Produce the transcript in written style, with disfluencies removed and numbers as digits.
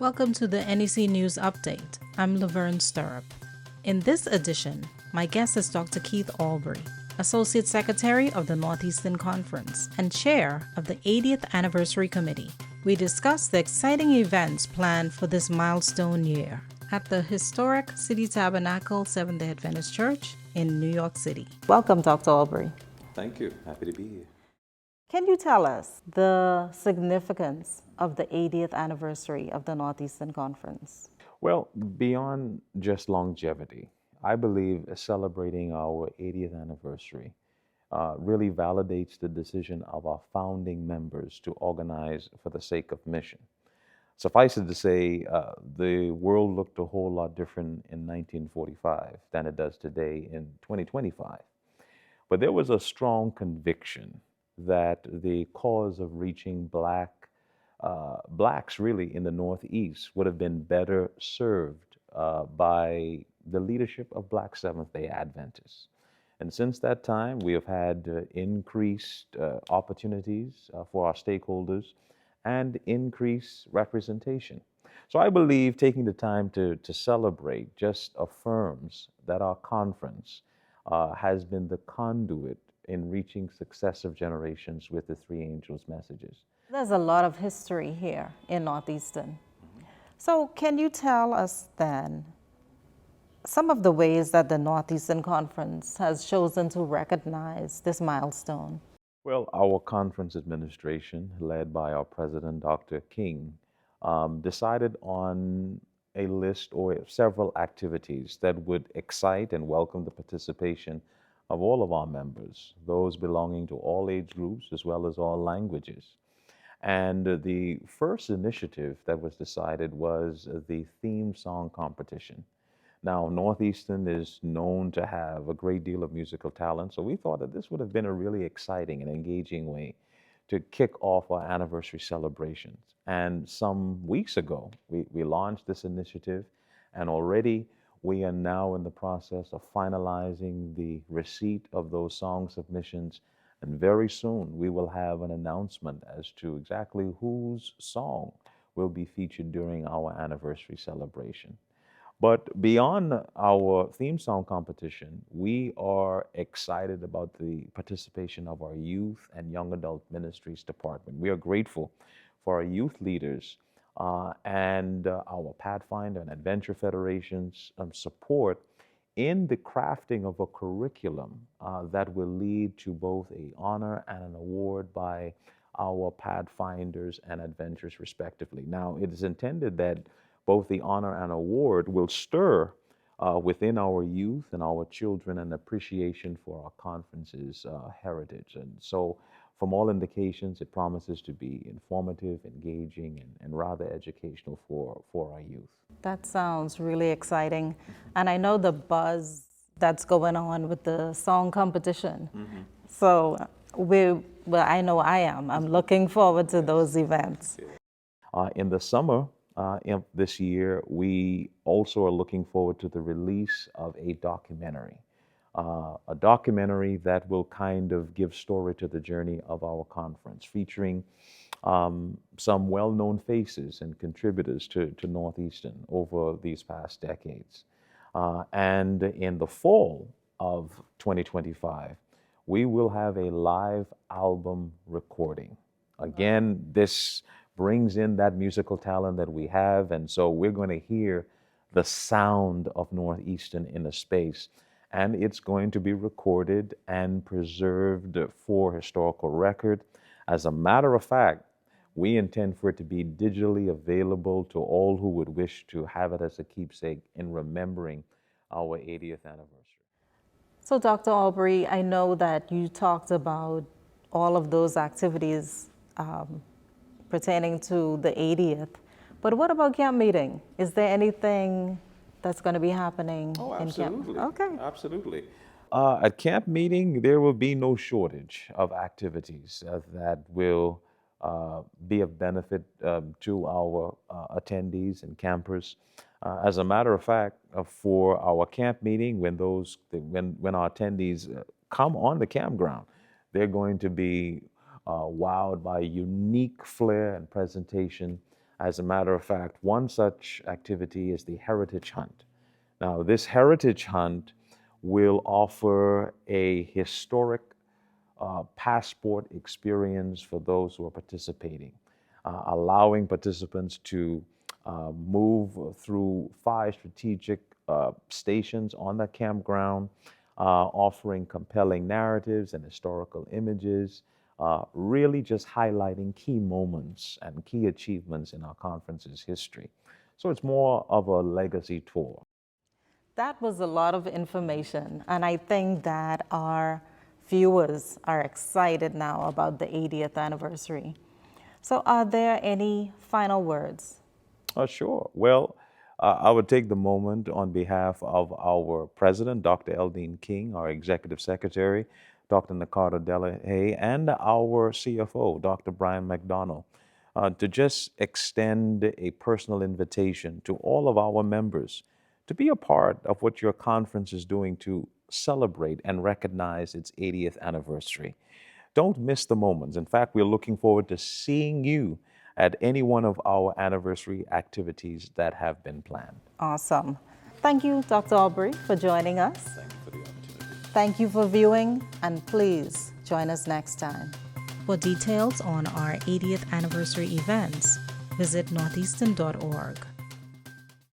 Welcome to the NEC News Update. I'm Lavern Sturrup. In this edition, my guest is Dr. Keith Albury, Associate Secretary of the Northeastern Conference and Chair of the 80th Anniversary Committee. We discuss the exciting events planned for this milestone year at the historic City Tabernacle Seventh-day Adventist Church in New York City. Welcome, Dr. Albury. Thank you. Happy to be here. Can you tell us the significance of the 80th anniversary of the Northeastern Conference? Well, beyond just longevity, I believe celebrating our 80th anniversary really validates the decision of our founding members to organize for the sake of mission. Suffice it to say, the world looked a whole lot different in 1945 than it does today in 2025. But there was a strong conviction that the cause of reaching blacks really in the Northeast would have been better served by the leadership of Black Seventh-day Adventists. And since that time, we have had increased opportunities for our stakeholders and increased representation. So I believe taking the time to celebrate just affirms that our conference has been the conduit in reaching successive generations with the Three Angels' messages. There's a lot of history here in Northeastern. So can you tell us then some of the ways that the Northeastern Conference has chosen to recognize this milestone? Well, our conference administration, led by our president, Dr. King, decided on a list or several activities that would excite and welcome the participation of all of our members, those belonging to all age groups as well as all languages. And the first initiative that was decided was the theme song competition. Now, Northeastern is known to have a great deal of musical talent, so we thought that this would have been a really exciting and engaging way to kick off our anniversary celebrations. And some weeks ago, we launched this initiative, and already we are now in the process of finalizing the receipt of those song submissions. And very soon we will have an announcement as to exactly whose song will be featured during our anniversary celebration. But beyond our theme song competition, we are excited about the participation of our youth and young adult ministries department. We are grateful for our youth leaders and our Pathfinder and Adventure Federation's support in the crafting of a curriculum that will lead to both an honor and an award by our Pathfinders and Adventures respectively. Now, it is intended that both the honor and award will stir within our youth and our children an appreciation for our conference's heritage. And so, from all indications, it promises to be informative, engaging, and rather educational for our youth. That sounds really exciting. And I know the buzz that's going on with the song competition. Mm-hmm. So I know I am. I'm looking forward to those events. In the summer this year, we also are looking forward to the release of a documentary that will kind of give story to the journey of our conference, featuring some well-known faces and contributors to Northeastern over these past decades. And in the fall of 2025, we will have a live album recording. Again, this brings in that musical talent that we have, and so we're going to hear the sound of Northeastern in a space. And it's going to be recorded and preserved for historical record. As a matter of fact, we intend for it to be digitally available to all who would wish to have it as a keepsake in remembering our 80th anniversary. So, Dr. Albury, I know that you talked about all of those activities pertaining to the 80th, but what about camp meeting? Is there anything that's going to be happening in camp? Okay. Absolutely. At camp meeting, there will be no shortage of activities that will be of benefit to our attendees and campers. As a matter of fact, for our camp meeting, when our attendees come on the campground, they're going to be wowed by unique flair and presentation As a matter of fact, one such activity is the Heritage Hunt. Now, this Heritage Hunt will offer a historic passport experience for those who are participating, allowing participants to move through 5 strategic stations on the campground, offering compelling narratives and historical images, really just highlighting key moments and key achievements in our conference's history. So it's more of a legacy tour. That was a lot of information, and I think that our viewers are excited now about the 80th anniversary. So, are there any final words? Sure. Well, I would take the moment on behalf of our president, Dr. Eldine King, our executive secretary, Dr. Nakata Delahaye, and our CFO, Dr. Brian McDonald, to just extend a personal invitation to all of our members to be a part of what your conference is doing to celebrate and recognize its 80th anniversary. Don't miss the moments. In fact, we're looking forward to seeing you at any one of our anniversary activities that have been planned. Awesome. Thank you, Dr. Albury, for joining us. Thank you for the opportunity. Thank you for viewing, and please join us next time. For details on our 80th anniversary events, visit northeastern.org.